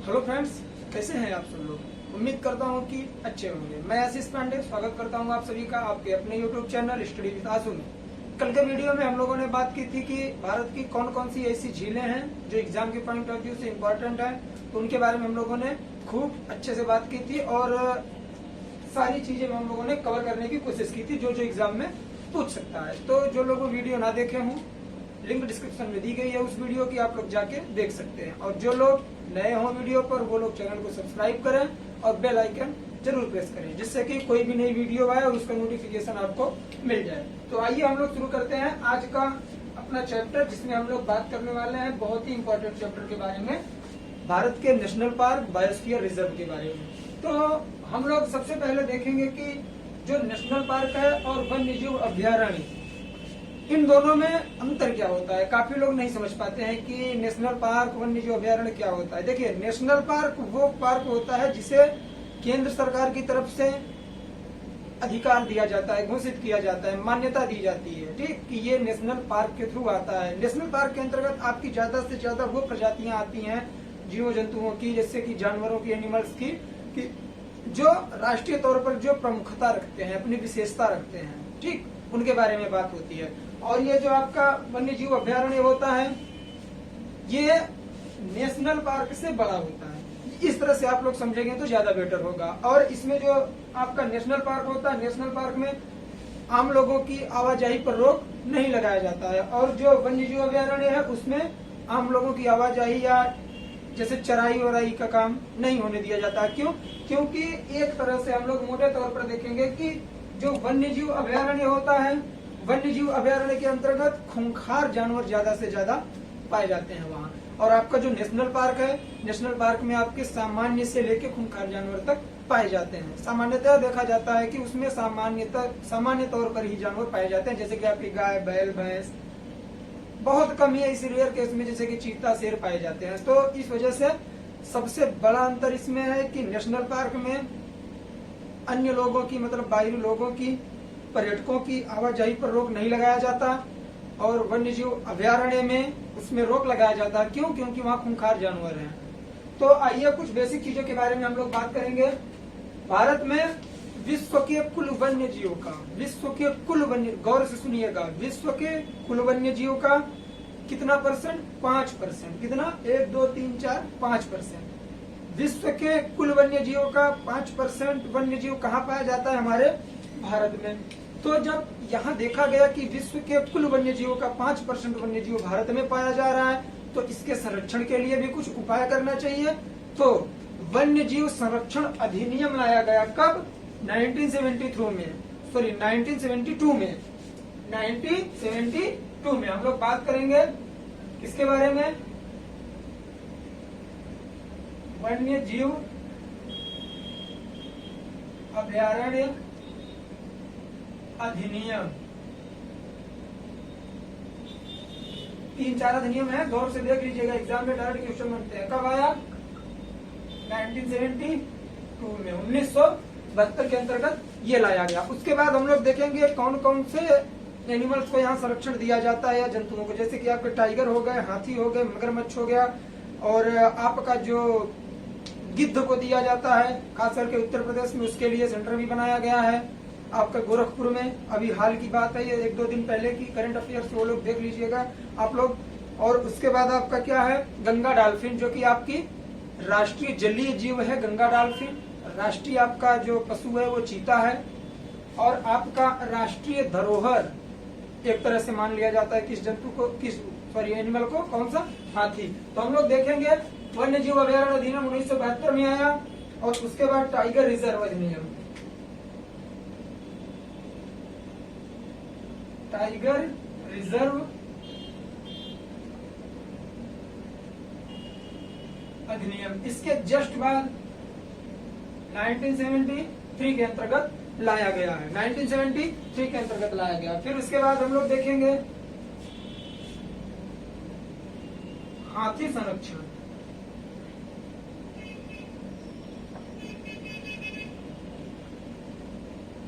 Hello friends, कैसे हैं आप सब लोग। उम्मीद करता हूं कि अच्छे होंगे। मैं आशीष पांडे स्वागत करता हूं आप सभी का आपके अपने यूट्यूब चैनल स्टडी विद आशु में। कल के वीडियो में हम लोगों ने बात की थी कि भारत की कौन कौन सी ऐसी झीलें हैं जो एग्जाम के पॉइंट ऑफ व्यू से इम्पोर्टेंट है, तो उनके बारे में हम लोगों ने खूब अच्छे से बात की थी और सारी चीजें हम लोगों ने कवर करने की कोशिश की थी जो जो एग्जाम में पूछ सकता है। तो जो लोग वीडियो ना देखे हों, लिंक डिस्क्रिप्शन में दी गई है उस वीडियो की, आप लोग जाके देख सकते हैं। और जो लोग नए हों वीडियो पर, वो लोग चैनल को सब्सक्राइब करें और बेल आइकन जरूर प्रेस करें, जिससे कि कोई भी नई वीडियो आए और उसका नोटिफिकेशन आपको मिल जाए। तो आइए हम लोग शुरू करते हैं आज का अपना चैप्टर, जिसमें हम लोग बात करने वाले हैं बहुत ही इम्पोर्टेंट चैप्टर के बारे में, भारत के नेशनल पार्क बायोस्फीयर रिजर्व के बारे में। तो हम लोग सबसे पहले देखेंगे कि जो नेशनल पार्क है और वन्य जीव अभ्यारण्य, इन दोनों में अंतर क्या होता है। काफी लोग नहीं समझ पाते हैं कि नेशनल पार्क वन्य जीव अभ्यारण्य क्या होता है। देखिए, नेशनल पार्क वो पार्क होता है जिसे केंद्र सरकार की तरफ से अधिकार दिया जाता है, घोषित किया जाता है, मान्यता दी जाती है, ठीक, कि ये नेशनल पार्क के थ्रू आता है। नेशनल पार्क के अंतर्गत आपकी ज्यादा से ज्यादा वो प्रजातियां आती हैं जीव जंतुओं की, जैसे कि जानवरों की, एनिमल्स की, कि जो राष्ट्रीय तौर पर जो प्रमुखता रखते हैं, अपनी विशेषता रखते हैं, ठीक, उनके बारे में बात होती है। और ये जो आपका वन्य जीव अभ्यारण्य होता है, ये नेशनल पार्क से बड़ा होता है। इस तरह से आप लोग समझेंगे तो ज्यादा बेटर होगा। और इसमें जो आपका नेशनल पार्क होता है, नेशनल पार्क में आम लोगों की आवाजाही पर रोक नहीं लगाया जाता है। और जो वन्य जीव अभ्यारण्य है, उसमें आम लोगों की आवाजाही या जैसे चराई वराई का काम नहीं होने दिया जाता। क्यों? क्योंकि एक तरह से हम लोग मोटे तौर पर देखेंगे कि जो वन्य जीव अभ्यारण्य होता है, वन्य जीव अभ्यारण्य के अंतर्गत खूंखार जानवर ज्यादा से ज्यादा पाए जाते हैं वहाँ। और आपका जो नेशनल पार्क है, नेशनल पार्क में आपके सामान्य से लेके खूंखार जानवर तक पाए जाते हैं। सामान्यतः देखा जाता है कि उसमें सामान्य तौर पर ही जानवर पाए जाते हैं, जैसे कि आपकी गाय, बैल, भैंस, बहुत कम ही इस रेयर केस में जैसे कि चीता, शेर पाए जाते हैं। तो इस वजह से सबसे बड़ा अंतर इसमें है कि नेशनल पार्क में अन्य लोगों की, मतलब बाहरी लोगों की, पर्यटकों की आवाजाही पर रोक नहीं लगाया जाता। और वन्य जीव अभ्यारण्य में उसमें रोक लगाया जाता है। क्यों? क्योंकि वहाँ खूंखार जानवर हैं। तो आइए कुछ बेसिक चीजों के बारे में हम लोग बात करेंगे। भारत में विश्व के कुल वन्य जीव का, विश्व के कुल वन्य, गौर से सुनिएगा, विश्व के कुल वन्य जीव का कितना परसेंट? 5%। कितना? 1, 2, 3, 4, 5%। विश्व के कुल वन्य जीव का 5% वन्य जीव कहाँ पाया जाता है? हमारे भारत में। तो जब यहाँ देखा गया कि विश्व के कुल वन्य जीवों का 5% वन्य जीव भारत में पाया जा रहा है, तो इसके संरक्षण के लिए भी कुछ उपाय करना चाहिए। तो वन्य जीव संरक्षण अधिनियम लाया गया। कब? 1972 में, सॉरी 1972 में, 1972 में। हम लोग बात करेंगे किसके बारे में? वन्य जीव अभ्यारण्य अधिनियम। 3-4 अधिनियम है, गौर से देख लीजिएगा, एग्जाम में डायरेक्ट क्वेश्चन बनते हैं। कब आया? 1972 में, 1972 के अंतर्गत ये लाया गया। उसके बाद हम लोग देखेंगे कौन कौन से एनिमल्स को यहाँ संरक्षण दिया जाता है या जंतुओं को, जैसे कि आपके टाइगर हो गए, हाथी हो गए, मगरमच्छ हो गया, और आपका जो गिद्ध को दिया जाता है, खास करके उत्तर प्रदेश में उसके लिए सेंटर भी बनाया गया है। आपका गोरखपुर में अभी हाल की बात है, ये 1-2 दिन पहले की करंट अफेयर्स, वो लोग देख लीजिएगा आप लोग। और उसके बाद आपका क्या है? गंगा डॉल्फिन, जो कि आपकी राष्ट्रीय जलीय जीव है, गंगा डॉल्फिन। राष्ट्रीय आपका जो पशु है वो चीता है। और आपका राष्ट्रीय धरोहर एक तरह से मान लिया जाता है किस जंतु को, एनिमल को, कौन सा? हाथी। तो हम लोग देखेंगे वन्य जीव अभ्यारण्य अधिनियम 1972 में आया। और उसके बाद टाइगर रिजर्व अधिनियम, टाइगर रिजर्व अधिनियम। इसके जस्ट बाद 1973 के अंतर्गत लाया गया है, 1973 के अंतर्गत लाया गया। फिर उसके बाद हम लोग देखेंगे हाथी संरक्षण।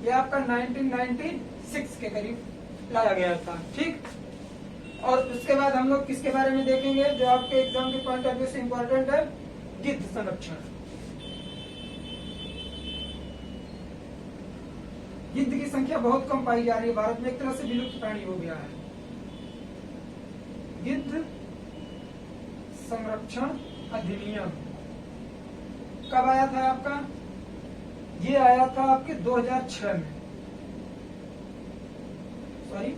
ये आपका 1996 के करीब लाया गया था, ठीक। और उसके बाद हम लोग किसके बारे में देखेंगे जो आपके एग्जाम के पॉइंट ऑफ व्यू से इम्पोर्टेंट है? गिद्ध संरक्षण। गिद्ध की संख्या बहुत कम पाई जा रही है भारत में, एक तरह से विलुप्त प्राणी हो गया है। गिद्ध संरक्षण अधिनियम कब आया था आपका? ये आया था आपके 2006 में, सॉरी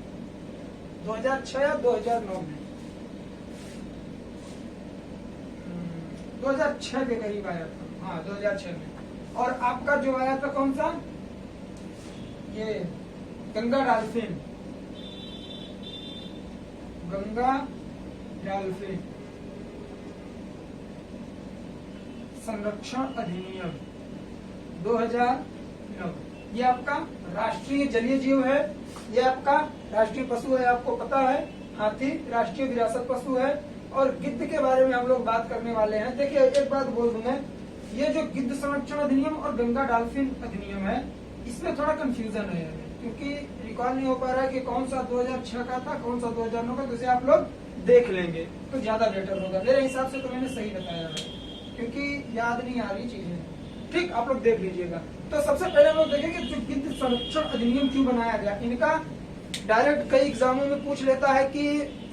2006 या 2009 में, 2006 के करीब आया था। हाँ 2006 में। और आपका जो आया था कौन सा? ये गंगा डॉल्फिन, गंगा डॉल्फिन संरक्षण अधिनियम 2009। ये आपका राष्ट्रीय जलीय जीव है, ये आपका राष्ट्रीय पशु है, आपको पता है। हाथी राष्ट्रीय विरासत पशु है। और गिद्ध के बारे में हम लोग बात करने वाले हैं। देखिए एक बात बोल दूं मैं, ये जो गिद्ध संरक्षण अधिनियम और गंगा डॉल्फिन अधिनियम है, इसमें थोड़ा कंफ्यूजन है, क्योंकि रिकॉल नहीं हो पा रहा है कि कौन सा 2006 का था, कौन सा 2009 का। तो इसे आप लोग देख लेंगे तो ज्यादा बेटर होगा। मेरे हिसाब से तो मैंने सही बताया है, क्योंकि याद नहीं आ रही चीजें। ठीक, आप लोग देख लीजिएगा। तो सबसे पहले हम लोग देखेंगे जो गिद्ध संरक्षण अधिनियम क्यों बनाया गया। इनका डायरेक्ट कई एग्जामों में पूछ लेता है कि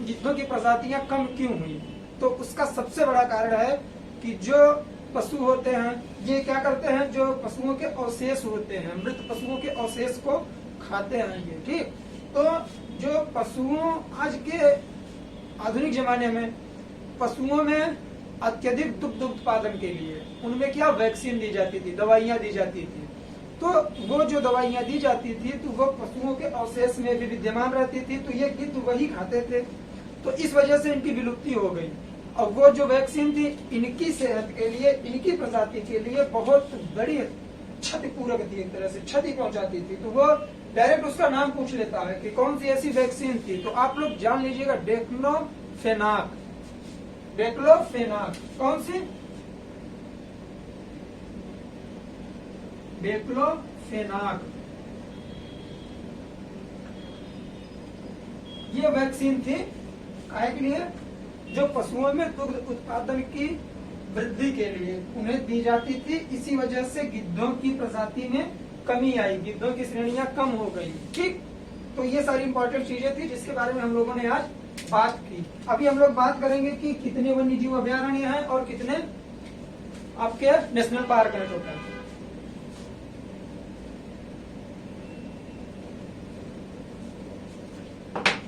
गिद्धों की प्रजातियां कम क्यों हुई। तो उसका सबसे बड़ा कारण है कि जो पशु होते हैं ये क्या करते हैं, जो पशुओं के अवशेष होते हैं, मृत पशुओं के अवशेष को खाते हैं ये। ठीक, तो जो पशुओं आज के आधुनिक जमाने में पशुओं में अत्यधिक दुग्ध उत्पादन के लिए उनमें क्या वैक्सीन दी जाती थी, दवाइयां दी जाती थी। तो वो जो दवाइयां दी जाती थी तो वो पशुओं के अवशेष में भी विद्यमान रहती थी, तो ये गिद्ध वही खाते थे। तो इस वजह से इनकी विलुप्ति हो गई। और वो जो वैक्सीन थी इनकी सेहत के लिए, इनकी प्रजाति के लिए बहुत बड़ी क्षतिपूरक थी, एक तरह से क्षति पहुंचाती थी। तो वो डायरेक्ट उसका नाम पूछ लेता है कि कौन सी ऐसी वैक्सीन थी। तो आप लोग जान लीजिएगा, डेक्लोफेनाक। डेक्लोफेनाक कौन सी? डेक्लोफेनाक ये वैक्सीन थी काहे के लिए? जो पशुओं में दुग्ध उत्पादन की वृद्धि के लिए उन्हें दी जाती थी। इसी वजह से गिद्धों की प्रजाति में कमी आई, गिद्धों की श्रेणियां कम हो गई। ठीक, तो ये सारी इंपॉर्टेंट चीजें थी जिसके बारे में हम लोगों ने आज बात की। अभी हम लोग बात करेंगे कि कितने वन्य जीव अभयारण्य हैं और कितने आपके नेशनल पार्क हैं टोटल।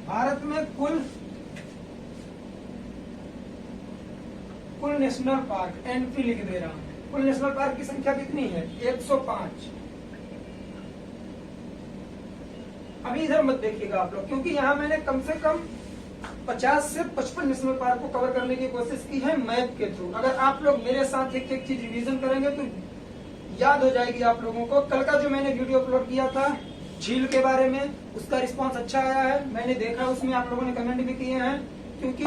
भारत में कुल नेशनल पार्क, एनपी लिख दे रहा हूं, कुल नेशनल पार्क की संख्या कितनी है? 105। अभी इधर मत देखिएगा आप लोग, क्योंकि यहाँ मैंने कम से कम 50 से 55 नेशनल पार्क को कवर करने की कोशिश की है मैप के थ्रू। अगर आप लोग मेरे साथ एक एक चीज रिवीजन करेंगे तो याद हो जाएगी आप लोगों को। कल का जो मैंने वीडियो अपलोड किया था झील के बारे में, उसका रिस्पांस अच्छा आया है, मैंने देखा, उसमें आप लोगों ने कमेंट भी किए हैं, क्योंकि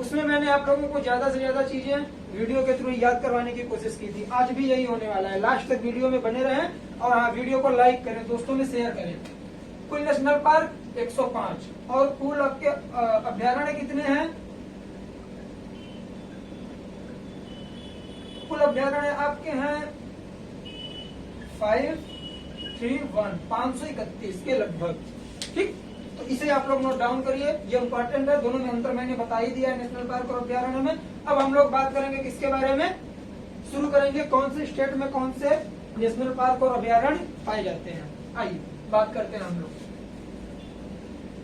उसमें मैंने आप लोगों को ज्यादा से ज्यादा चीजें वीडियो के थ्रू याद करवाने की कोशिश की थी। आज भी यही होने वाला है। लास्ट तक वीडियो में बने रहें और हाँ, वीडियो को लाइक करें, दोस्तों में शेयर करें। कुल नेशनल पार्क 105 और कुल आपके अभ्यारण्य कितने हैं? कुल अभ्यारण्य आपके हैं 531 के लगभग। ठीक, तो इसे आप लोग नोट डाउन करिए, ये इंपॉर्टेंट है। दोनों में अंतर मैंने बता ही दिया है नेशनल पार्क और अभ्यारण्य में। अब हम लोग बात करेंगे किसके बारे में? शुरू करेंगे कौन से स्टेट में कौन से नेशनल पार्क और अभ्यारण्य पाए जाते हैं। आइए बात करते हैं हम लोग,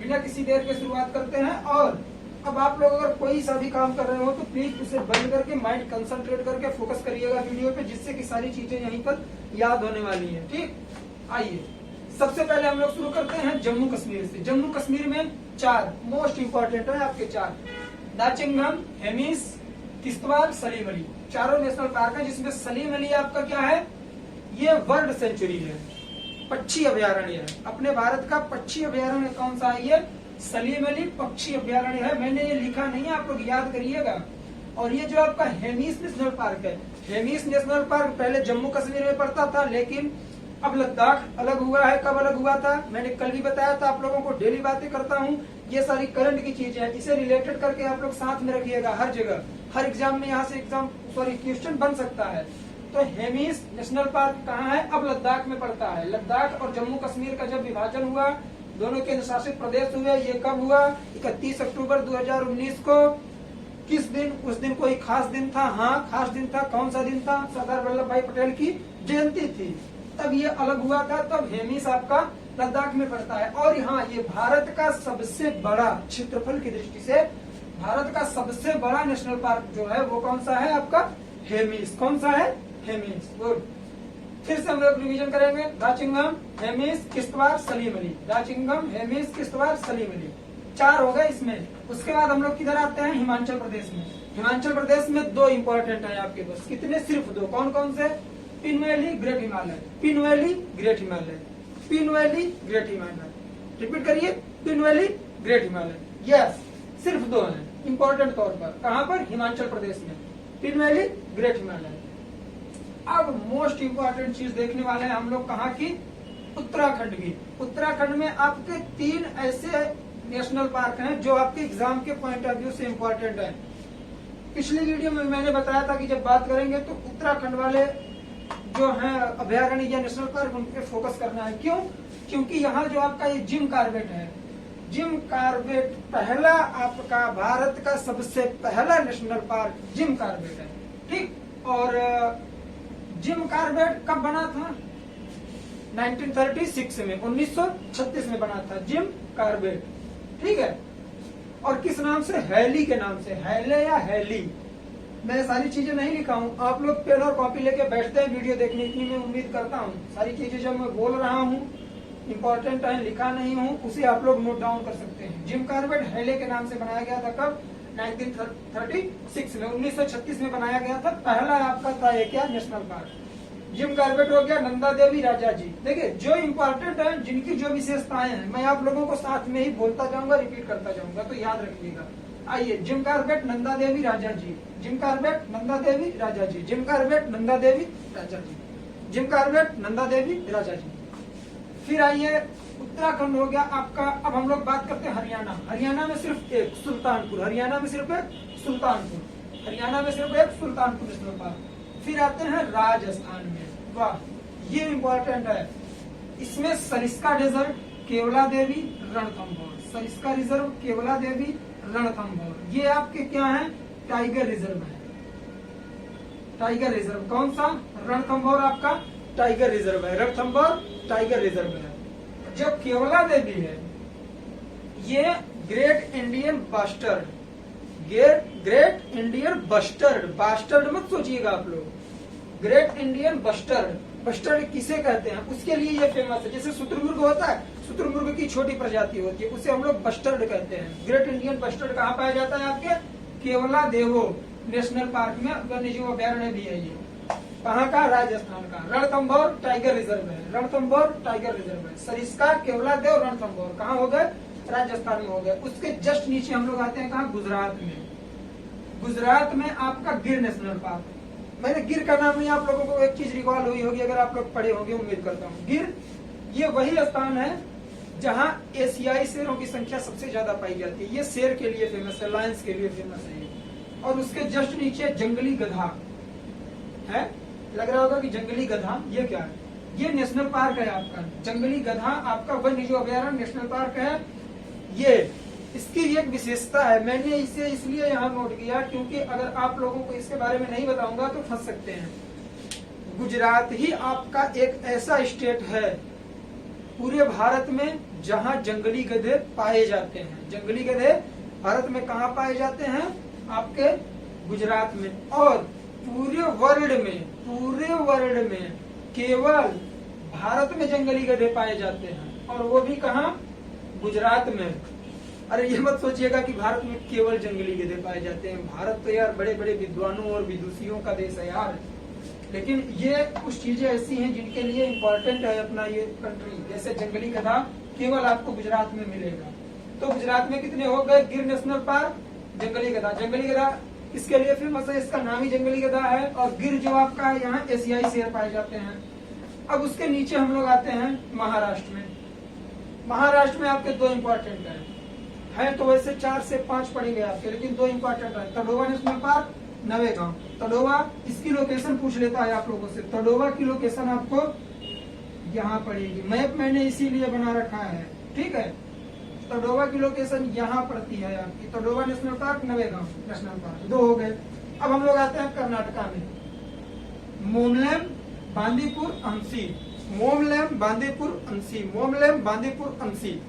बिना किसी देर के शुरुआत करते हैं। और अब आप लोग अगर कोई सा भी काम कर रहे हो तो प्लीज उसे बंद करके माइंड कंसंट्रेट करके फोकस करिएगा वीडियो पे, जिससे कि सारी चीजें यहीं पर याद होने वाली हैं। ठीक, आइए सबसे पहले हम लोग शुरू करते हैं जम्मू कश्मीर से। जम्मू कश्मीर में 4 मोस्ट इंपोर्टेंट है आपके 4, दाचिंगम, हेमिस, किश्तवाड़, सलीम अली, चारों नेशनल पार्क है। जिसमें सलीम अली आपका क्या है? ये वर्ल्ड सेंचुरी है, पक्षी अभ्यारण्य है। अपने भारत का पक्षी अभ्यारण्य कौन सा है? ये सलीम अली पक्षी अभ्यारण्य है। मैंने ये लिखा नहीं है, आप लोग याद करिएगा। और ये जो आपका हेमिस नेशनल पार्क है, हेमिस नेशनल पार्क पहले जम्मू कश्मीर में पड़ता था, लेकिन अब लद्दाख अलग हुआ है। कब अलग हुआ था? मैंने कल भी बताया था, आप लोगों को डेली बातें करता हूँ। ये सारी करंट की चीजें हैं, इसे रिलेटेड करके आप लोग साथ में रखिएगा। हर जगह, हर एग्जाम में यहाँ से क्वेश्चन बन सकता है। तो हेमिस नेशनल पार्क कहाँ है? अब लद्दाख में पड़ता है। लद्दाख और जम्मू कश्मीर का जब विभाजन हुआ, दोनों केंद्र शासित प्रदेश हुए, ये कब हुआ? 31 अक्टूबर 2019 को। किस दिन? उस दिन कोई खास दिन था? हाँ, खास दिन था। कौन सा दिन था? सरदार वल्लभ भाई पटेल की जयंती थी, तब ये अलग हुआ था। तब हेमिस आपका लद्दाख में पड़ता है। और यहाँ ये भारत का सबसे बड़ा, क्षेत्रफल की दृष्टि से भारत का सबसे बड़ा नेशनल पार्क जो है वो कौन सा है? आपका हेमिस। कौन सा है? हेमिस। गुड। फिर से हम लोग रिवीजन करेंगे। दाचिंगम, हेमिस, किश्तवाड़, सलीम अली। दाचिंगम, हेमिस, किश्तवाड़, सलीम अली, 4 हो गए इसमें। उसके बाद हम लोग किधर आते हैं? हिमाचल प्रदेश में। हिमाचल प्रदेश में 2 इंपॉर्टेंट है आपके पास। कितने? सिर्फ 2। कौन कौन से? Pin valley, great Himalaya. Pin valley, great Himalaya. Pin valley, great Himalaya. Repeat करिए, Pin valley, great Himalaya. Yes, सिर्फ 2 हैं इंपॉर्टेंट तौर पर। कहाँ पर? हिमाचल प्रदेश में, पिन वैली, ग्रेट हिमालय। अब मोस्ट इंपॉर्टेंट चीज देखने वाले हैं हम लोग कहाँ की? उत्तराखंड की। उत्तराखंड में आपके 3 ऐसे नेशनल पार्क हैं जो आपके एग्जाम के पॉइंट ऑफ व्यू से इम्पोर्टेंट है। पिछली वीडियो में मैंने बताया था कि जब बात करेंगे तो उत्तराखंड वाले जो हैं अभयारण्य या नेशनल पार्क, उन पे फोकस करना है। क्यों? क्योंकि यहाँ जो आपका ये जिम कार्बेट है, जिम कार्बेट पहला आपका भारत का सबसे पहला नेशनल पार्क जिम कार्बेट है। ठीक। और जिम कार्बेट कब बना था? 1936 में, 1936 में बना था जिम कार्बेट। ठीक है। और किस नाम से? हैली के नाम से। हैले या हैली, मैं सारी चीजें नहीं लिखा हूँ। आप लोग पेन और कॉपी लेके बैठते हैं वीडियो देखने, इतनी मैं उम्मीद करता हूँ। सारी चीजें जब मैं बोल रहा हूँ इंपॉर्टेंट है, लिखा नहीं हूँ, उसे आप लोग नोट डाउन कर सकते हैं। जिम कार्बेट हैले के नाम से बनाया गया था। कब? 1936 में, 1936 में बनाया गया था। पहला आपका था ये क्या? नेशनल पार्क जिम कार्बेट हो गया। नंदा देवी राजा जी, देखिए जो इम्पोर्टेंट है, जिनकी जो विशेषताएं हैं, मैं आप लोगों को साथ में ही बोलता जाऊंगा, रिपीट करता जाऊंगा, तो याद रखिएगा। आइए, जिम कार्बेट, नंदा देवी राजा जी। जिम कार्बेट, नंदा देवी राजा जी। जिम कार्बेट, नंदा देवी राजा जी। जिम कार्बेट, नंदा देवी राजा जी। फिर आइए, उत्तराखंड हो गया आपका। अब हम लोग बात करते हैं हरियाणा। हरियाणा में सिर्फ एक, सुल्तानपुर। हरियाणा में सिर्फ एक, सुल्तानपुर। हरियाणा में सिर्फ एक, सुल्तानपुर नेशनल पार्क। फिर आते हैं राजस्थान में। वाह, ये इम्पोर्टेंट है। इसमें सरिस्का रिजर्व, केवला देवी, रणथंभौर। सरिस्का रिजर्व, केवला देवी, रणथंभौर, ये आपके क्या है? टाइगर रिजर्व है। टाइगर रिजर्व कौन सा? रणथंभौर आपका टाइगर रिजर्व है। रणथंभौर टाइगर रिजर्व है। जो केवला देवी है, ये great Indian bastard, great Indian bustard, bastard मत सोचिएगा आप लोग। ग्रेट इंडियन बस्टर्ड, बस्टर्ड किसे कहते हैं? उसके लिए ये फेमस है। जैसे शुतुरमुर्ग होता है, शुतुरमुर्ग की छोटी प्रजाति होती है, उसे हम लोग बस्टर्ड कहते हैं। ग्रेट इंडियन बस्टर्ड कहाँ पाया जाता है? आपके केवला देवो नेशनल पार्क में वन्यजीव अभ्यारण्य भी है। ये कहाँ का? राजस्थान का। रणथंभौर टाइगर रिजर्व है। रणथंभौर टाइगर रिजर्व है। सरिस्का, केवला देव, रणथंभौर कहाँ हो गए? राजस्थान में हो गए। उसके जस्ट नीचे हम लोग आते हैं कहाँ? गुजरात में। गुजरात में आपका गिर नेशनल पार्क। मैंने गिर का नाम नहीं, आप लोगों को एक चीज रिकॉल हुई होगी अगर आप लोग पढ़े होंगे, उम्मीद करता हूँ। गिर ये वही स्थान है जहाँ एशियाई शेरों की संख्या सबसे ज्यादा पाई जाती है। ये शेर के लिए फेमस है, लायंस के लिए फेमस है। और उसके जस्ट नीचे जंगली गधा है। लग रहा होगा कि जंगली गधा ये क्या है? ये नेशनल पार्क है आपका। जंगली गधा आपका वन्यजीव अभ्यारण्य नेशनल पार्क है। ये इसकी एक विशेषता है, मैंने इसे इसलिए यहाँ नोट किया क्योंकि अगर आप लोगों को इसके बारे में नहीं बताऊंगा तो फंस सकते हैं। गुजरात ही आपका एक ऐसा स्टेट है पूरे भारत में जहाँ जंगली गधे पाए जाते हैं। जंगली गधे भारत में कहाँ पाए जाते हैं? आपके गुजरात में। और पूरे वर्ल्ड में केवल भारत में जंगली गधे पाए जाते हैं, और वो भी कहाँ? गुजरात में। अरे ये मत सोचिएगा कि भारत में केवल जंगली गधे पाए जाते हैं। भारत तो यार बड़े बड़े विद्वानों और विदुषियों का देश है यार। लेकिन ये कुछ चीजें ऐसी हैं जिनके लिए इम्पोर्टेंट है अपना ये कंट्री। जैसे जंगली गधा केवल आपको गुजरात में मिलेगा। तो गुजरात में कितने हो गए? गिर नेशनल पार्क, जंगली गधा। जंगली गधा इसके लिए फेमस है, इसका नाम ही जंगली गधा है। और गिर जो आपका यहाँ एशियाई शेर पाए जाते हैं। अब उसके नीचे हम लोग आते हैं महाराष्ट्र में। महाराष्ट्र में आपके दो इंपॉर्टेंट है तो वैसे 4 से 5 पड़ेंगे आपके, लेकिन दो इंपॉर्टेंट है। तडोवा नेशनल पार्क, नवेगांव। तडोवा, इसकी लोकेशन पूछ लेता है आप लोगों से। तडोवा की लोकेशन आपको यहाँ पड़ेगी। मैप मैंने इसीलिए बना रखा है, ठीक है। तडोवा की लोकेशन यहाँ पड़ती है आपकी। Tadoba national park, Navegaon national park, 2 हो गए। अब हम लोग आते हैं कर्नाटका में। मोमलैम, बांदीपुर, अंसी। मोमलैम, बांदीपुर, अंसी। मोमलैम, बांदीपुर, अंसी।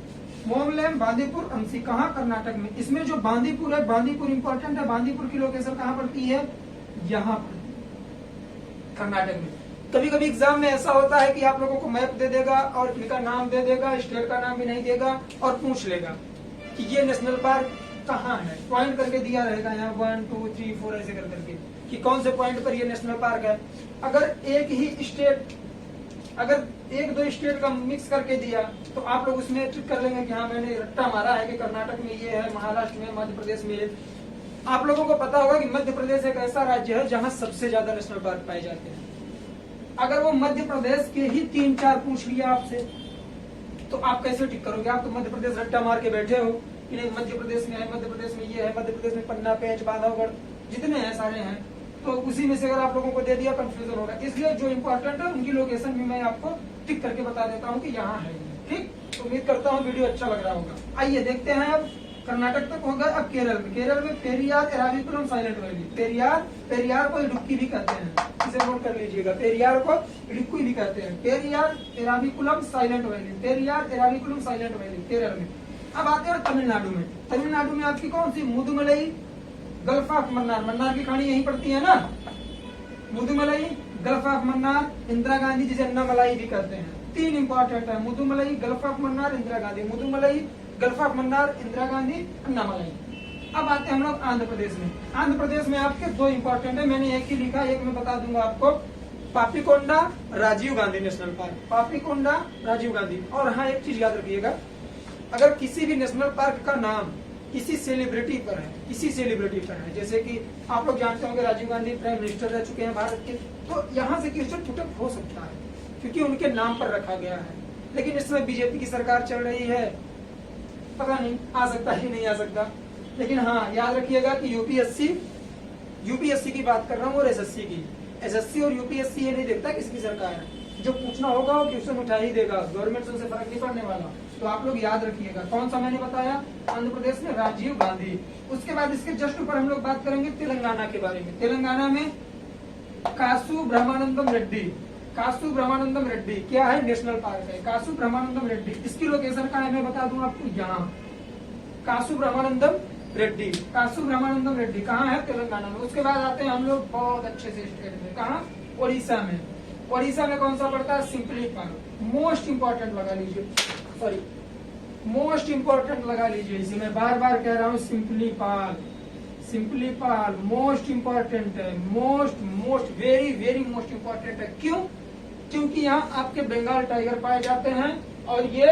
मोमलैम, बांदीपुर, अंसी कहाँ? कर्नाटक में। इसमें जो बांदीपुर है, बांदीपुर इंपॉर्टेंट है। बांदीपुर की लोकेशन कहाँ पड़ती है? यहाँ पर कर्नाटक में। कभी कभी एग्जाम में ऐसा होता है कि आप लोगों को मैप दे देगा और इनका नाम दे देगा, स्टेट का नाम भी नहीं देगा और पूछ लेगा कि ये नेशनल पार्क कहाँ है। पॉइंट करके दिया रहेगा यहाँ 1 2 3 4 ऐसे कर करके कि कौन से पॉइंट पर ये नेशनल पार्क है। अगर एक ही स्टेट, अगर 1-2 स्टेट का मिक्स करके दिया तो आप लोग उसमें ट्रिक कर लेंगे कि हाँ मैंने रट्टा मारा है कि कर्नाटक में ये है, महाराष्ट्र में, मध्य प्रदेश में। आप लोगों को पता होगा कि मध्य प्रदेश एक ऐसा राज्य है जहाँ सबसे ज्यादा नेशनल पार्क पाए जाते हैं। अगर वो मध्य प्रदेश के ही 3-4 पूछ लिया आपसे तो आप कैसे टिक करोगे? आप तो मध्य प्रदेश रट्टा मार के बैठे हो कि नहीं मध्य प्रदेश में है, मध्य प्रदेश में ये है, मध्य प्रदेश में पन्ना, पेंच, बांधवगढ़ जितने हैं सारे हैं, तो उसी में से अगर आप लोगों को दे दिया कंफ्यूजन होगा। इसलिए जो इम्पोर्टेंट है उनकी लोकेशन भी मैं आपको टिक करके बता देता हूँ कि यहाँ है। ठीक, तो उम्मीद करता हूँ वीडियो अच्छा लग रहा होगा। आइए देखते हैं, अब कर्नाटक तक होगा। अब केरल में। केरल में पेरियार, एराविकुलम, साइलेंट वैली। पेरियार को इडुक्की भी कहते हैं, इसे नोट कर लीजिएगा। पेरियार को इडुक्की भी कहते हैं। Periyar, Eravikulam, silent valley. Periyar, Eravikulam, silent valley, Kerala में। अब आते हैं तमिलनाडु में। तमिलनाडु में आपकी कौन सी? Mudumalai, gulf of Mannar. मन्नार की कहानी यहीं पड़ती है ना। मुदुमलई, गल्फ ऑफ मन्नार, इंदिरा गांधी, जिसे अन्ना मलाई भी कहते हैं। 3 इंपॉर्टेंट है, Mudumalai, gulf of Mannar, Indira Gandhi. Mudumalai, gulf of Mannar, Indira Gandhi, Annamalai. अब आते हैं हम लोग आंध्र प्रदेश में। आंध्र प्रदेश में आपके 2 इंपॉर्टेंट है, मैंने एक ही लिखा, एक मैं बता दूंगा आपको। Papikonda, Rajiv Gandhi national park. पापीकोंडा, राजीव गांधी। और हाँ, एक चीज याद रखिएगा, अगर किसी भी नेशनल पार्क का नाम किसी सेलिब्रिटी पर है, किसी सेलिब्रिटी पर है, जैसे कि आप लोग जानते होंगे राजीव गांधी प्राइम मिनिस्टर रह चुके हैं भारत के, तो यहाँ से क्वेश्चन फुटअप हो सकता है क्योंकि उनके नाम पर रखा गया है। लेकिन इस समय बीजेपी की सरकार चल रही है, पता नहीं आ सकता है नहीं आ सकता। लेकिन हाँ, याद रखिएगा कि यूपीएससी की बात कर रहा हूँ और एसएससी और यूपीएससी ये नहीं देखता किसकी सरकार है। जो पूछना होगा वो क्वेश्चन उठा ही देगा, गवर्नमेंट से उसे फर्क नहीं पड़ने वाला। तो आप लोग याद रखिएगा। कौन सा मैंने बताया? आंध्र प्रदेश में राजीव गांधी। उसके बाद इसके जस्ट ऊपर हम लोग बात करेंगे तेलंगाना के बारे में। तेलंगाना में कासु ब्रह्मानंदम रेड्डी। कासु ब्रह्मानंदम रेड्डी क्या है? नेशनल पार्क है। कासु ब्रह्मानंदम रेड्डी, इसकी लोकेशन कहाँ है मैं बता दूं आपको, यहाँ। कासु ब्रह्मानंदम रेड्डी, कासु ब्रह्मानंदम रेड्डी कहाँ है? तेलंगाना में। उसके बाद आते हैं हम लोग बहुत अच्छे से स्टेट में, कहाँ? ओडिशा में। ओडिशा में कौन सा पड़ता है? सिंपलीपाल। मोस्ट इंपॉर्टेंट लगा लीजिए, सॉरी मोस्ट इंपॉर्टेंट लगा लीजिए, इसे मैं बार बार कह रहा हूँ। सिंपलीपाल, सिंपलीपाल मोस्ट इंपॉर्टेंट है। Most very very most important है। क्यों? क्योंकि यहाँ आपके बंगाल टाइगर पाए जाते हैं और ये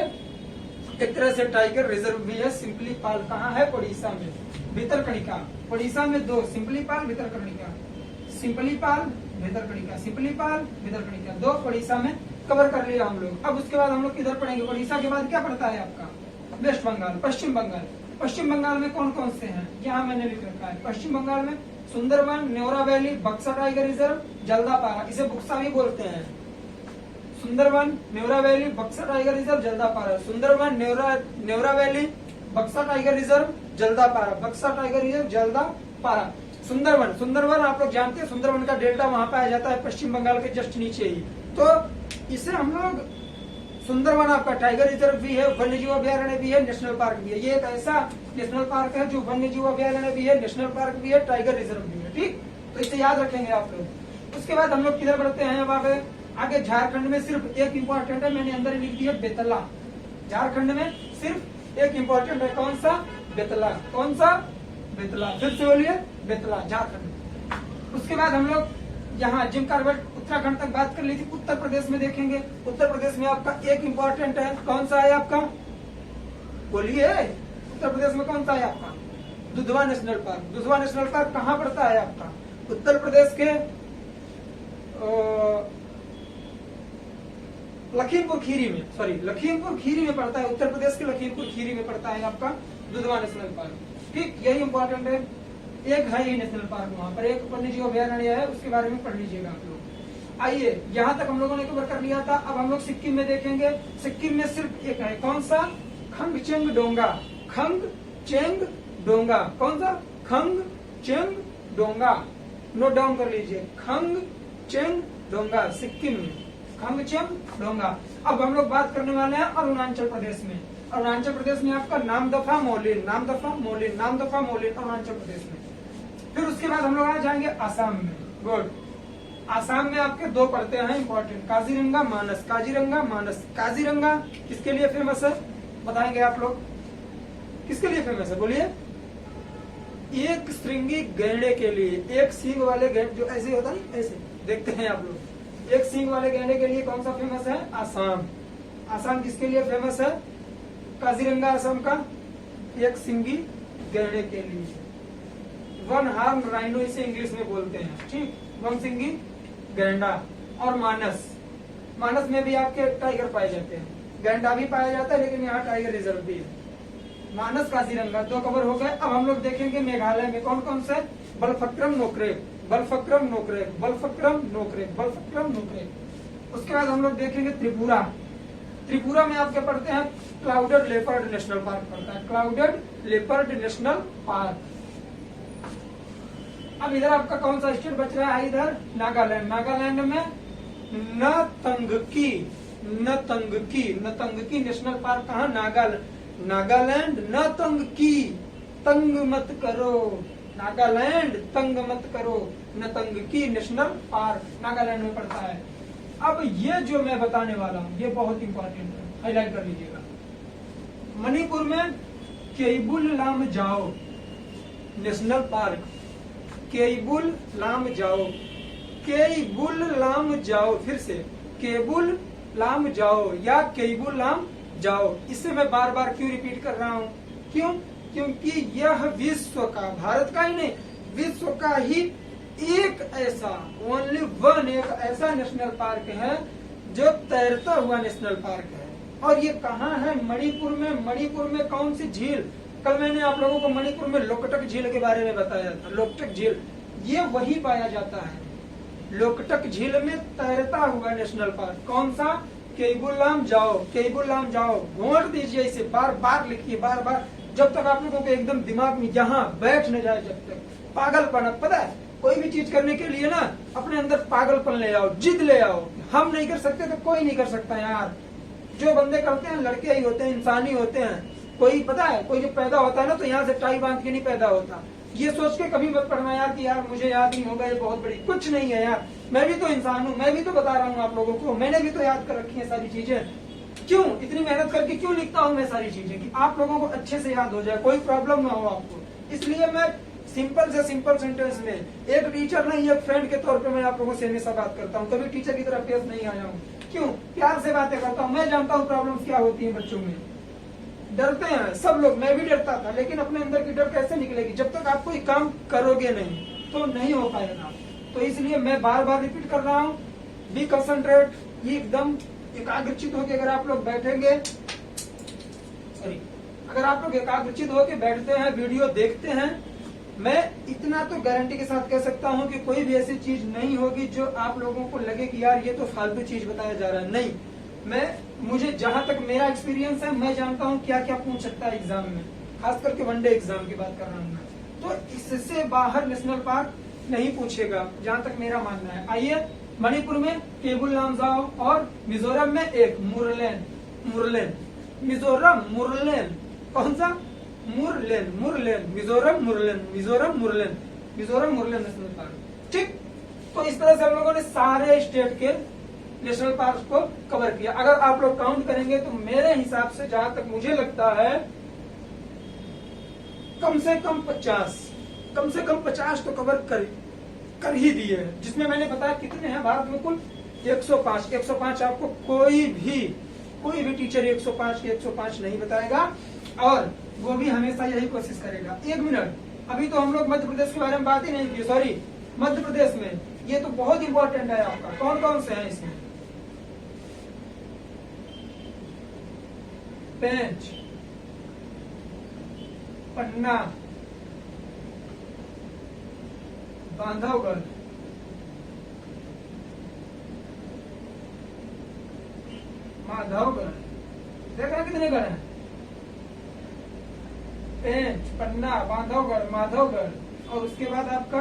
एक तरह से टाइगर रिजर्व भी है। सिंपलीपाल कहाँ है? ओडिशा में, भितरकनिका। ओडिशा में 2, सिंपलीपाल, भितरकनिका। सिंपलीपाल, भितरकनिका, सिंपलीपाल, भितरकनिका, 2 ओडिशा में कवर कर लिया हम लोग। अब उसके बाद हम लोग किधर पढ़ेंगे? ओडिशा के बाद क्या पड़ता है आपका? वेस्ट बंगाल, पश्चिम बंगाल। पश्चिम बंगाल में कौन कौन से हैं? यहाँ मैंने लिख रखा है। पश्चिम बंगाल में Sundarban, Neora valley, Buxa tiger reserve, Jaldapara, इसे बुक्सा भी बोलते हैं। Sundarban, Neora valley, Buxa tiger reserve, Jaldapara. Sundarban, Neora valley, Buxa tiger reserve, Jaldapara. Buxa tiger reserve, Jaldapara. Sundarban आप लोग जानते हैं, सुंदरवन का डेल्टा वहां पाया जाता है पश्चिम बंगाल के जस्ट नीचे ही। तो इसे हम लोग, सुंदरवन आपका टाइगर रिजर्व भी है, वन्य जीव अभयारण्य भी है, नेशनल पार्क भी है। ये एक ऐसा नेशनल पार्क है जो वन्य जीव अभयारण्य भी है, नेशनल पार्क भी है, टाइगर रिजर्व भी है। ठीक, तो इसे याद रखेंगे आप लोग। उसके बाद हम लोग किधर बढ़ते हैं? अब आगे झारखंड में सिर्फ एक इंपॉर्टेंट है, मैंने अंदर लिख दिया बेतला। झारखंड में सिर्फ एक इंपॉर्टेंट है, कौन सा? बेतला। कौन सा? बेतला। फिर से बोलिए, बेतला, झारखंड। उसके बाद हम लोग यहाँ जिम कार्बेट उत्तराखंड तक बात कर ली थी। उत्तर प्रदेश में देखेंगे, उत्तर प्रदेश में आपका एक इंपॉर्टेंट है, कौन सा है आपका? बोलिए, उत्तर प्रदेश में कौन सा है आपका? Dudhwa national park. Dudhwa national park कहाँ पड़ता है आपका? उत्तर प्रदेश के लखीमपुर खीरी में, सॉरी लखीमपुर खीरी में पड़ता है, उत्तर प्रदेश के लखीमपुर खीरी में पड़ता है आपका दुधवा नेशनल पार्क। ठीक, यही इंपॉर्टेंट है। एक है ही नेशनल पार्क वहां पर, एक वन्यजीव अभयारण्य है, उसके बारे में पढ़ लीजिएगा आप लोग। आइए, यहाँ तक हम लोगों ने कवर कर लिया था। अब हम लोग सिक्किम में देखेंगे। सिक्किम में सिर्फ एक है, कौन सा? खंगचेंग डोंगा। खंगचेंग डोंगा, कौन सा? खंगचेंग डोंगा, नोट डाउन कर लीजिए। खंगचेंग डोंगा, सिक्किम में खंगचेंग डोंगा। अब हम लोग बात करने वाले हैं अरुणाचल प्रदेश में। अरुणाचल प्रदेश में आपका नामदफा मोलिन, नामदफा मोलिन, नामदफा मोलिन अरुणाचल प्रदेश में। फिर उसके बाद हम लोग आ जाएंगे आसाम में। गुड, आसाम में आपके दो पड़ते हैं इंपॉर्टेंट, काजीरंगा मानस। काजीरंगा मानस, काजीरंगा किसके लिए फेमस है बताएंगे आप लोग? किसके लिए फेमस है बोलिए? एक श्रृंगी गैंडे के लिए, एक सींग वाले गैंडे जो ऐसे होता नहीं, ऐसे देखते हैं आप लोग, एक सींग वाले गैंडे के लिए कौन सा फेमस है? आसाम। आसाम किसके लिए फेमस है? काजीरंगा असम का एक सिंगी गैंडे के लिए। वन हार्म राइनो इसे इंग्लिश में बोलते हैं। ठीक, वन सिंगी गैंडा। और मानस, मानस में भी आपके टाइगर पाए जाते हैं, गैंडा भी पाया जाता है, लेकिन यहाँ टाइगर रिजर्व भी है। मानस, काजीरंगा दो कवर हो गए। अब हम लोग देखेंगे मेघालय में कौन कौन से? बलफक्रम नोकरेक, बलफक्रम नोकरेक, बलफक्रम नोकरेक, बलफक्रम नोकरेक। उसके बाद हम लोग देखेंगे त्रिपुरा। त्रिपुरा में आपके पढ़ते हैं क्लाउडेड लेपर्ड नेशनल पार्क पड़ता है, क्लाउडेड लेपर्ड नेशनल पार्क। अब इधर आपका कौन सा स्टेट बच रहा है? इधर नागालैंड। नागालैंड में नतंगकी, नतंगकी, नतंगकी नेशनल पार्क कहाँ? नागालैंड। नतंगकी, तंग मत करो, नागालैंड तंग मत करो, नतंगकी नेशनल पार्क नागालैंड में पड़ता है। अब ये जो मैं बताने वाला हूँ ये बहुत इंपॉर्टेंट है, हाईलाइट कर लीजिएगा। मणिपुर में केबुल लामजाओ नेशनल पार्क, केबुल लामजाओ, केबुल लामजाओ, फिर से केबुल लामजाओ या केबुल लामजाओ। इसे मैं बार बार क्यों रिपीट कर रहा हूँ? क्यों? क्योंकि यह विश्व का, भारत का ही नहीं, विश्व का ही एक ऐसा, ओनली वन, एक ऐसा नेशनल पार्क है जो तैरता हुआ नेशनल पार्क है। और ये कहाँ है? मणिपुर में। मणिपुर में कौन सी झील? कल मैंने आप लोगों को मणिपुर में लोकटक झील के बारे में बताया था। लोकटक झील ये वही पाया जाता है। लोकटक झील में तैरता हुआ नेशनल पार्क कौन सा? केबुल लामजाओ, केबुल लामजाओ। वोट दीजिए इसे, बार बार लिखिए, बार बार, जब तक आप लोगों के एकदम दिमाग में यहाँ बैठ न जाए, जब तक। पागलपन, पता है कोई भी चीज करने के लिए ना अपने अंदर पागलपन ले आओ, जिद ले आओ। हम नहीं कर सकते तो कोई नहीं कर सकता यार। जो बंदे करते हैं लड़के ही होते हैं, इंसान ही होते हैं। कोई पता है, कोई जो पैदा होता है ना तो यहाँ से टाई बांध के नहीं पैदा होता। ये सोच के कभी मत पढ़ना यार कि यार मुझे याद नहीं होगा, ये बहुत बड़ी कुछ नहीं है यार। मैं भी तो इंसान हूँ, मैं भी तो बता रहा हूँ आप लोगों को, मैंने भी तो याद कर रखी है सारी चीजें। क्यों इतनी मेहनत करके क्यों लिखता हूँ मैं सारी चीजें? कि आप लोगों को अच्छे से याद हो जाए, कोई प्रॉब्लम ना हो आपको। इसलिए मैं सिंपल से सिंपल सेंटेंस में, एक टीचर नहीं एक फ्रेंड के तौर पे मैं आप लोगों से हमेशा बात करता हूँ। कभी टीचर की तरह पेश नहीं आया हूँ। क्यों? प्यार से बातें करता हूँ। मैं जानता हूँ प्रॉब्लम्स क्या होती है बच्चों में। डरते हैं सब लोग, मैं भी डरता था, लेकिन अपने अंदर की डर कैसे निकलेगी? जब तक आप कोई काम करोगे नहीं तो नहीं हो पाएगा। तो इसलिए मैं बार बार रिपीट कर रहा हूँ, बी कंसंट्रेट, एकदम एकाग्रचित होकर अगर आप लोग बैठेंगे, सॉरी, अगर आप लोग एकाग्रचित होकर बैठते हैं, वीडियो देखते हैं, मैं इतना तो गारंटी के साथ कह सकता हूं कि कोई भी ऐसी चीज नहीं होगी जो आप लोगों को लगे कि यार ये तो फालतू चीज बताया जा रहा है। नहीं, मुझे जहां तक मेरा एक्सपीरियंस है, मैं जानता हूं क्या क्या पूछ सकता है एग्जाम में, खास करके वनडे एग्जाम की बात कर रहा हूं मैं। तो इससे बाहर नेशनल पार्क नहीं पूछेगा, जहां तक मेरा मानना है। आइए, मणिपुर में केबुल लामजाओ और मिजोरम में एक मुरलेन, मुरलेन, मिजोरम मुरलेन, कौन सा? Murlen, Murlen, Mizoram Murlen, Mizoram Murlen, Mizoram Murlen national park. ठीक, तो इस तरह से हम लोगों ने सारे स्टेट के नेशनल पार्क को कवर किया। अगर आप लोग काउंट करेंगे तो मेरे हिसाब से, जहां तक मुझे लगता है, कम से कम 50 तो कवर कर ही दिए हैं। जिसमें मैंने बताया कितने हैं भारत में कुल? 105 आपको कोई भी टीचर 105 के 105 नहीं बताएगा, और वो भी हमेशा यही कोशिश करेगा। 1 मिनट, अभी तो हम लोग मध्य प्रदेश के बारे में बात ही नहीं की। सॉरी, मध्य प्रदेश में ये तो बहुत इंपॉर्टेंट है आपका। कौन कौन से हैं इसमें? पेंच, पन्ना, बांधवगढ़, माधवगढ़। देखा कितने गढ़ हैं? पेंच, पन्ना, बांधवगढ़, माधवगढ़। और उसके बाद आपका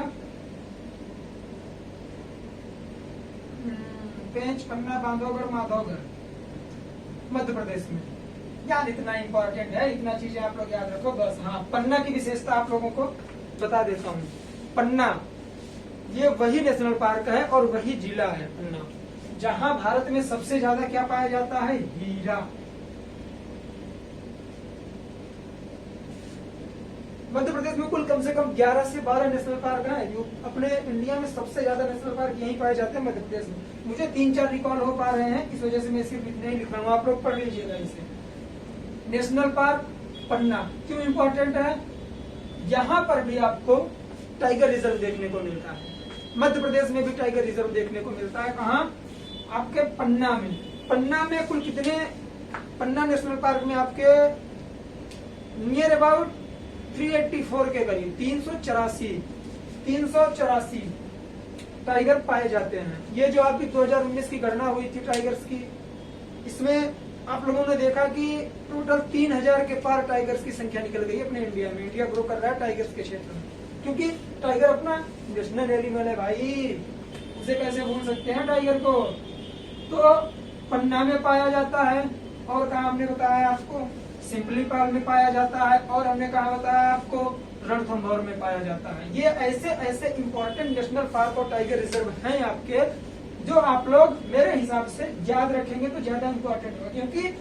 पेंच, पन्ना, बांधवगढ़, माधवगढ़ मध्य प्रदेश में। यार इतना इंपॉर्टेंट है, इतना चीजें आप लोग याद रखो बस। हाँ, पन्ना की विशेषता आप लोगों को बता देता हूँ। पन्ना ये वही नेशनल पार्क है और वही जिला है पन्ना, जहाँ भारत में सबसे ज्यादा क्या पाया जाता है? हीरा। मध्य प्रदेश में कुल कम से कम 11 से 12 नेशनल पार्क है। जो अपने इंडिया में सबसे ज्यादा नेशनल पार्क यहीं पाए जाते हैं, मध्य प्रदेश में। मुझे 3-4 रिकॉल हो पा रहे हैं, इस वजह से मैं सिर्फ इतना ही लिख रहा हूँ, आप लोग पढ़ लीजिएगा इसे। नेशनल पार्क पन्ना क्यों इम्पोर्टेंट है? यहाँ पर भी आपको टाइगर रिजर्व देखने को मिलता है। मध्य प्रदेश में भी टाइगर रिजर्व देखने को मिलता है। कहाँ? आपके पन्ना में। पन्ना में कुल कितने? पन्ना नेशनल पार्क में आपके नियर अबाउट 384 के करीब 384 टाइगर पाए जाते हैं। ये जो आपकी 2019 की गणना हुई थी टाइगर्स की, इसमें आप लोगों ने देखा कि टोटल 3000 के पार टाइगर्स की संख्या निकल गई अपने इंडिया में। इंडिया ग्रो कर रहा है टाइगर्स के क्षेत्र में, क्योंकि टाइगर अपना नेशनल एनिमल है भाई, उसे कैसे भूल सकते हैं टाइगर को। तो पन्ना में पाया जाता है, और कहा हमने बताया आपको सिमलीपाल में पाया जाता है, और हमने कहा बताया आपको रणथंभौर में पाया जाता है। ये ऐसे ऐसे इम्पोर्टेंट नेशनल पार्क और टाइगर रिजर्व हैं आपके, जो आप लोग मेरे हिसाब से याद रखेंगे तो ज्यादा इम्पोर्टेंट होगा। क्योंकि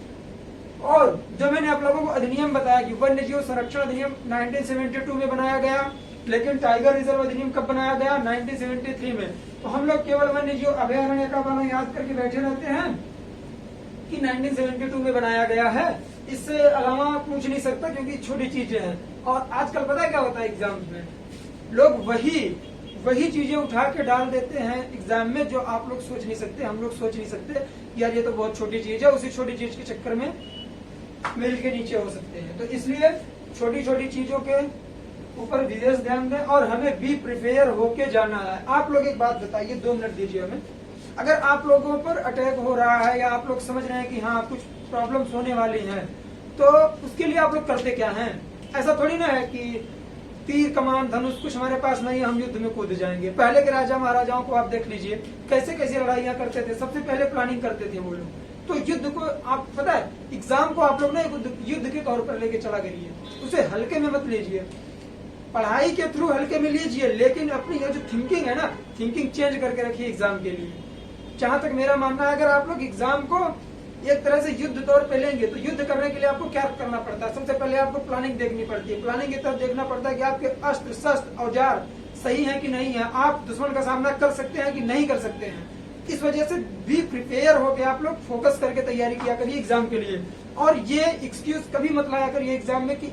और जो मैंने आप लोगों को अधिनियम बताया कि वन्य जीव संरक्षण अधिनियम 1972 में बनाया गया, लेकिन टाइगर रिजर्व अधिनियम कब बनाया गया? 1973 में। तो हम लोग केवल वन्य जीव अभयारण्य का बारे में याद करके बैठे रहते हैं कि 1972 में बनाया गया है, इससे अलावा पूछ नहीं सकता, क्योंकि छोटी चीजें हैं। और आजकल पता है क्या होता है एग्जाम में? लोग वही चीजें उठा के डाल देते हैं एग्जाम में, जो आप लोग सोच नहीं सकते, हम लोग सोच नहीं सकते यार ये तो बहुत छोटी चीज है, उसी छोटी चीज के चक्कर में मिल के नीचे हो सकते हैं। तो इसलिए छोटी छोटी चीजों के ऊपर विशेष ध्यान दें, और हमें भी प्रिपेयर होके जाना है। आप लोग एक बात बताइए, 2 मिनट दीजिए हमें। अगर आप लोगों पर अटैक हो रहा है, या आप लोग समझ रहे हैं कि हाँ कुछ प्रॉब्लम्स होने वाली हैं, तो उसके लिए आप लोग करते क्या हैं? ऐसा थोड़ी ना है कि तीर कमान धनुष कुछ हमारे पास नहीं है, हम युद्ध में कूद जाएंगे। पहले के राजा महाराजाओं को आप देख लीजिए, कैसे कैसे लड़ाइयां करते थे, सबसे पहले प्लानिंग करते थे वो लोग। तो युद्ध को आप पता है, एग्जाम को आप लोग ना युद्ध के तौर पर लेके चला करिए, उसे हल्के में मत लीजिए। पढ़ाई के थ्रू हल्के में लीजिए, लेकिन अपनी जो थिंकिंग है ना, थिंकिंग चेंज करके रखिए एग्जाम के लिए। जहां तक मेरा मानना है, अगर आप लोग एग्जाम को एक तरह से युद्ध तौर पे लेंगे, तो युद्ध करने के लिए आपको क्या करना पड़ता है? सबसे पहले आपको प्लानिंग देखनी पड़ती है। प्लानिंग की तरफ देखना पड़ता है कि आपके अस्त्र शस्त्र औजार सही है कि नहीं है, आप दुश्मन का सामना कर सकते हैं कि नहीं कर सकते हैं। इस वजह से भी प्रिपेयर होकर आप लोग फोकस करके तैयारी किया करिए एग्जाम के लिए। और ये एक्सक्यूज कभी मत लाया करिए एग्जाम में कि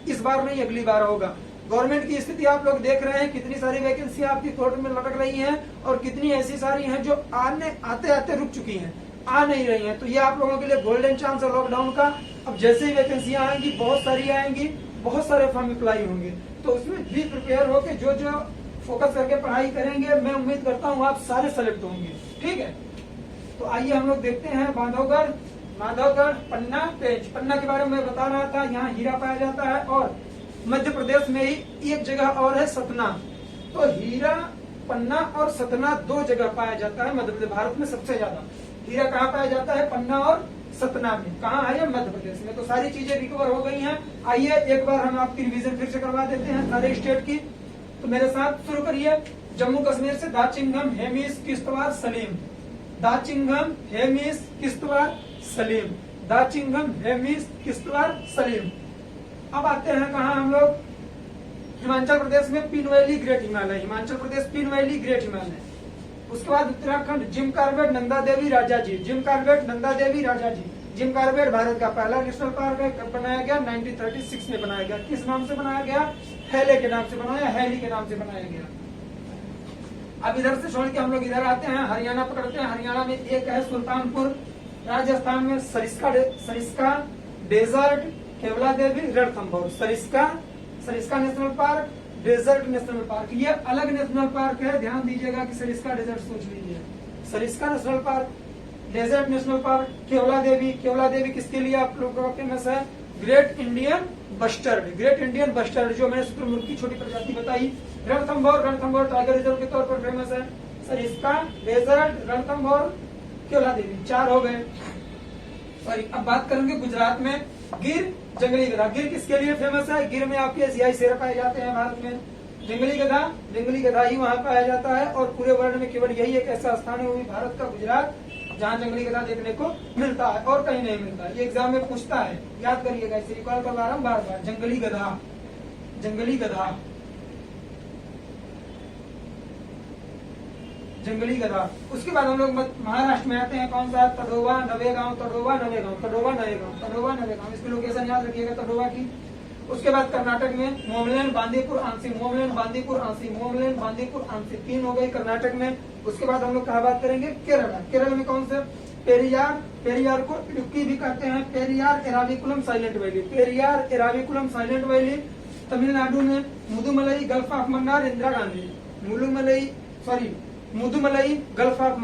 इस बार नहीं अगली बार होगा। गवर्नमेंट की स्थिति आप लोग देख रहे हैं, कितनी सारी वैकेंसी आपकी कोर्ट में लटक रही हैं, और कितनी ऐसी सारी हैं जो आते आते रुक चुकी हैं, आ नहीं रही हैं। तो ये आप लोगों के लिए गोल्डन चांस है लॉकडाउन का। अब जैसे ही वैकेंसियां आएंगी, बहुत सारी आएंगी, बहुत सारे फॉर्म अप्लाई होंगे, तो उसमें भी प्रिपेयर होकर जो फोकस करके पढ़ाई करेंगे, मैं उम्मीद करता हूँ आप सारे सेलेक्ट होंगे। ठीक है, तो आइए हम लोग देखते हैं बांधवगढ़, माधवगढ़, पन्ना, पेंच। पन्ना के बारे में मैं बता रहा था, यहाँ हीरा पाया जाता है, और मध्य प्रदेश में ही एक जगह और है सतना। तो हीरा, पन्ना और सतना 2 जगह पाया जाता है मध्य प्रदेश। भारत में सबसे ज्यादा हीरा कहाँ पाया जाता है? पन्ना और सतना में। कहाँ है ये? मध्य प्रदेश में। तो सारी चीजें रिकवर हो गई हैं। आइए एक बार हम आपकी रिवीजन फिर से करवा देते हैं सारे स्टेट की। तो मेरे साथ शुरू करिए। जम्मू कश्मीर से दाचिंगम, हेमिस, किश्तवाड़, सलीम। दाचिंगम, हेमिस, किश्तवाड़, सलीम। दाचिंगम, हेमिस, किश्तवाड़, सलीम। अब आते हैं कहाँ हम लोग? हिमाचल प्रदेश में पीन वैली ग्रेट हिमालय। हिमाचल प्रदेश पीन वैली ग्रेट हिमालय। उसके बाद उत्तराखंड जिम कॉर्बेट, नंदा देवी, राजा जी। जिम कॉर्बेट, नंदा देवी, राजा जी। जिम कॉर्बेट भारत का पहला नेशनल पार्क है। कब बनाया गया? 1936 में बनाया गया। किस नाम से बनाया गया? हेले के नाम से बनाया, हैली के नाम से बनाया गया। अब इधर से छोड़ के हम लोग इधर आते हैं, हरियाणा पकड़ते हैं। हरियाणा में एक है सुल्तानपुर। राजस्थान में Sariska desert, Keoladeo, Ranthambore. Sariska national park, desert national park, ये अलग नेशनल पार्क है। ध्यान दीजिएगा कि सरिस्का डेजर्ट सोच लीजिए। Sariska national park, desert national park, Keoladeo किसके लिए आप लोगों का फेमस है? ग्रेट इंडियन बस्टर्ड जो मैंने शुतुरमुर्ग की छोटी प्रजाति बताई। रणथंभौर टाइगर रिजर्व के तौर पर फेमस है। सरिस्का, डेजर्ट, रणथंभौर, केवला देवी, 4 हो गए। सॉरी, अब बात करेंगे गुजरात में गिर, जंगली गधा। गिर किसके लिए फेमस है? गिर में आपके एशियाई शेर पाए जाते हैं भारत में। जंगली गधा ही वहाँ पाया जाता है और पूरे वर्ल्ड में केवल यही एक ऐसा स्थान है, वो भी भारत का गुजरात, जहाँ जंगली गधा देखने को मिलता है और कहीं नहीं मिलता। ये एग्जाम में पूछता है, याद करिएगा, इसे रिकॉल करवा रहा हूँ बार बार। जंगली गधा। उसके बाद हम लोग महाराष्ट्र में आते हैं। कौन सा? तडोवा, नवेगांव। इसकी लोकेशन याद रखिएगा, तडोवा की। उसके बाद कर्नाटक में मोमलेन, बांदीपुर, आंसी। 3 हो गई कर्नाटक में। उसके बाद हम लोग कहा बात करेंगे? केरल में कौन से? पेरियार को इडुक्की भी कहते हैं। Periyar Eravikulam silent valley. तमिलनाडु में Mudumalai, gulf of Mannar, Indira Gandhi. Mudumalai, gulf of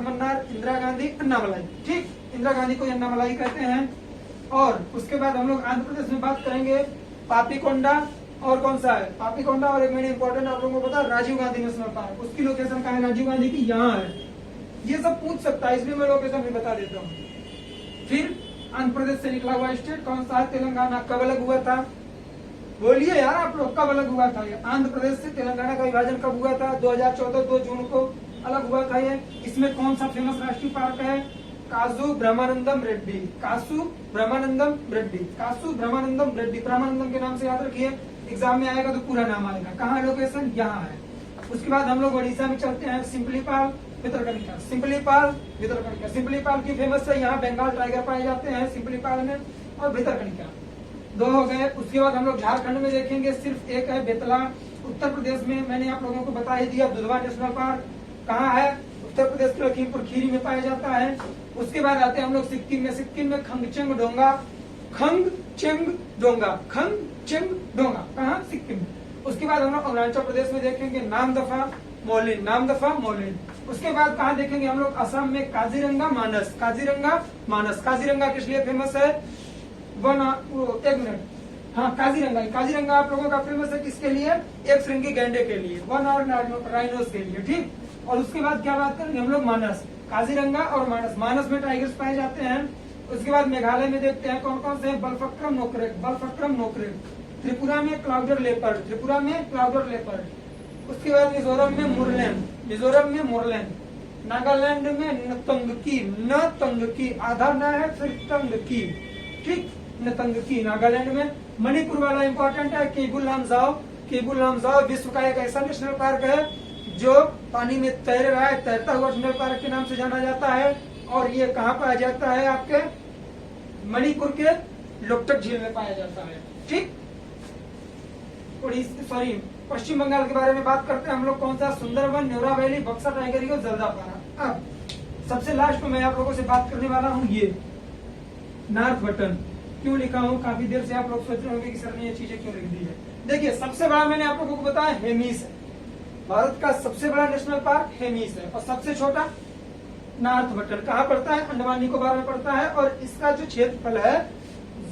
Mannar, Indira Gandhi, Annamalai. ठीक, इंदिरा गांधी को अन्नामलाई कहते हैं। और उसके बाद हम लोग आंध्र प्रदेश में बात करेंगे पापीकोंडा। और कौन सा है? पापीकोंडा। और एक मेन इंपॉर्टेंट आप लोगों को पता है, राजीव गांधी नेशनल पार्क। उसकी लोकेशन कहाँ है? राजीव गांधी की यहाँ है। ये सब पूछ सकता है, इसलिए मैं लोकेशन भी बता देता हूँ। फिर आंध्र प्रदेश से निकला हुआ स्टेट कौन सा है? तेलंगाना। कब अलग हुआ था? बोलिए यार आप लोग, कब अलग हुआ था? ये आंध्र प्रदेश से तेलंगाना का विभाजन कब हुआ था? 2014 2 जून को अलग हुआ था ये। इसमें कौन सा फेमस राष्ट्रीय पार्क है? कासु ब्रह्मानंदम रेड्डी। ब्रह्मानंदम के नाम से याद रखिए, एग्जाम में आएगा तो पूरा नाम आएगा। कहाँ लोकेशन? यहाँ है। उसके बाद हम लोग उड़ीसा में चलते हैं। सिंपलीपाल, भितरकनिका। सिंपलीपाल की फेमस है, यहाँ बंगाल टाइगर पाए जाते हैं सिंपलीपाल में। और भितरकनिका 2 हो गए। उसके बाद हम लोग झारखंड में देखेंगे, सिर्फ एक है, बेतला। उत्तर प्रदेश में मैंने आप लोगों को बता ही दिया, दुधवा नेशनल पार्क कहाँ है? उत्तर प्रदेश के लखीमपुर खीरी में पाया जाता है। उसके बाद आते हैं हम लोग सिक्किम में खंगचेंग डोंगा। कहाँ? सिक्किम में। उसके बाद हम लोग अरुणाचल प्रदेश में देखेंगे नामदफा मोलिन। उसके बाद कहाँ देखेंगे हम लोग? असम में काजीरंगा मानस। काजीरंगा किस लिए फेमस है? एक मिनट, हाँ, काजीरंगा आप लोगों का फेमस है किसके लिए? एक श्रृंगी गैंडे के लिए, 1 और राइनोस के लिए। ठीक। और उसके बाद क्या बात करेंगे हम लोग? मानस, काजीरंगा और मानस में टाइगर्स पाए जाते हैं। उसके बाद मेघालय में देखते हैं कौन कौन से? बलफक्रम नोकरेक। त्रिपुरा में क्लाउडर लेपर्ड। उसके बाद मिजोरम में मुरलेन। नागालैंड में नतंगकी, आधा न है फिर तंगकी। ठीक, नतंगकी नागालैंड में। मणिपुर वाला इंपॉर्टेंट है, केबुल लामजाओ विश्व का एक ऐसा नेशनल पार्क है जो पानी में तैर रहा है, तैरता हुआ नेशनल पार्क के नाम से जाना जाता है। और ये कहाँ पाया जाता है? आपके मणिपुर के लोकटक झील में पाया जाता है। ठीक। पश्चिम बंगाल के बारे में बात करते हैं हम लोग। कौन सा? Sundarban, Neora valley, Buxa tiger reserve, Jaldapara. अब सबसे लास्ट में मैं आप लोगों से बात करने वाला हूँ ये नॉर्थ बटन। क्यों लिखा हूँ? काफी देर से आप लोग सोच रहे होंगे कि सर ने ये चीजें क्यों लिख दी है। देखिए, सबसे बड़ा मैंने आप लोगों को बताया हेमिस है। भारत का सबसे बड़ा नेशनल पार्क हेमिस है। और सबसे छोटा नॉर्थ बटन। कहाँ पड़ता है? अंडमान निकोबार में पड़ता है। और इसका जो क्षेत्रफल है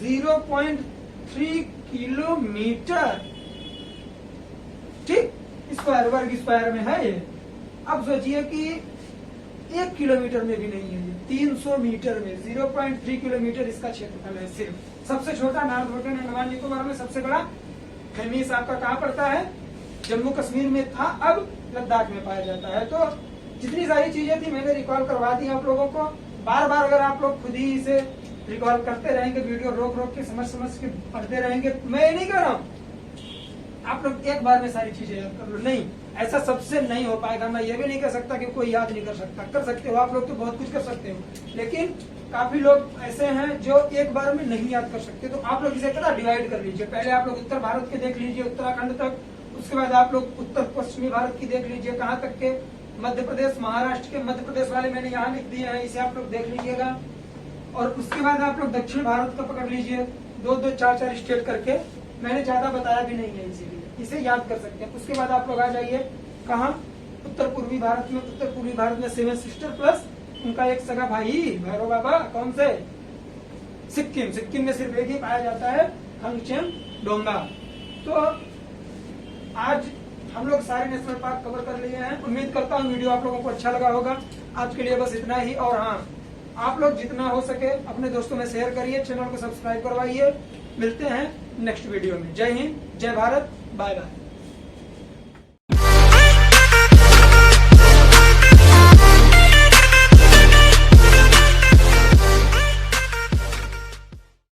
0.3 किलोमीटर। ठीक, वर्ग स्क्वायर में है ये। अब सोचिए कि 1 किलोमीटर में भी नहीं है, 300 मीटर में 0.3 किलोमीटर इसका क्षेत्रफल है सिर्फ। सबसे छोटा नॉर्थ बटन अंडमान निकोबार में, सबसे बड़ा हेमिस आपका कहाँ पड़ता है? जम्मू कश्मीर में था, अब लद्दाख में पाया जाता है। तो जितनी सारी चीजें थी मैंने रिकॉल करवा दी आप लोगों को। बार बार अगर आप लोग खुद ही इसे रिकॉल करते रहेंगे, वीडियो रोक रोक के समझ के पढ़ते रहेंगे, मैं ये नहीं कह रहा हूँ आप लोग एक बार में सारी चीजें याद कर लो, नहीं, ऐसा सबसे नहीं हो पाएगा। मैं ये भी नहीं कह सकता कि कोई याद नहीं कर सकता, कर सकते हो आप लोग, तो बहुत कुछ कर सकते हो, लेकिन काफी लोग ऐसे हैं जो एक बार में नहीं याद कर सकते। तो आप लोग इसे क्या डिवाइड कर लीजिए। पहले आप लोग उत्तर भारत के देख लीजिए, उत्तराखंड तक। उसके बाद आप लोग उत्तर पश्चिमी भारत की देख लीजिए, कहाँ तक के? मध्य प्रदेश, महाराष्ट्र के मध्य प्रदेश वाले मैंने यहाँ लिख दिए हैं, इसे आप लोग देख लीजिएगा। और उसके बाद आप लोग दक्षिण भारत का पकड़ लीजिए, 2-2, 4-4 स्टेट करके। मैंने ज्यादा बताया भी नहीं है, इसीलिए इसे याद कर सकते हैं। उसके बाद आप लोग आ जाइए कहाँ, उत्तर पूर्वी भारत में। उत्तर पूर्वी भारत में 7 सिस्टर प्लस उनका एक सगा भाई भैरव बाबा, कौन से, सिक्किम। सिक्किम में सिर्फ एक ही पाया जाता है, खंगचेन-डोंगा। तो आज हम लोग सारे नेशनल पार्क कवर कर लिए हैं। उम्मीद करता हूँ वीडियो आप लोगों को अच्छा लगा होगा। आज के लिए बस इतना ही। और हाँ, आप लोग जितना हो सके अपने दोस्तों में शेयर करिए, चैनल को सब्सक्राइब करवाइए। मिलते हैं नेक्स्ट वीडियो में। जय हिंद, जय भारत, बाय बाय।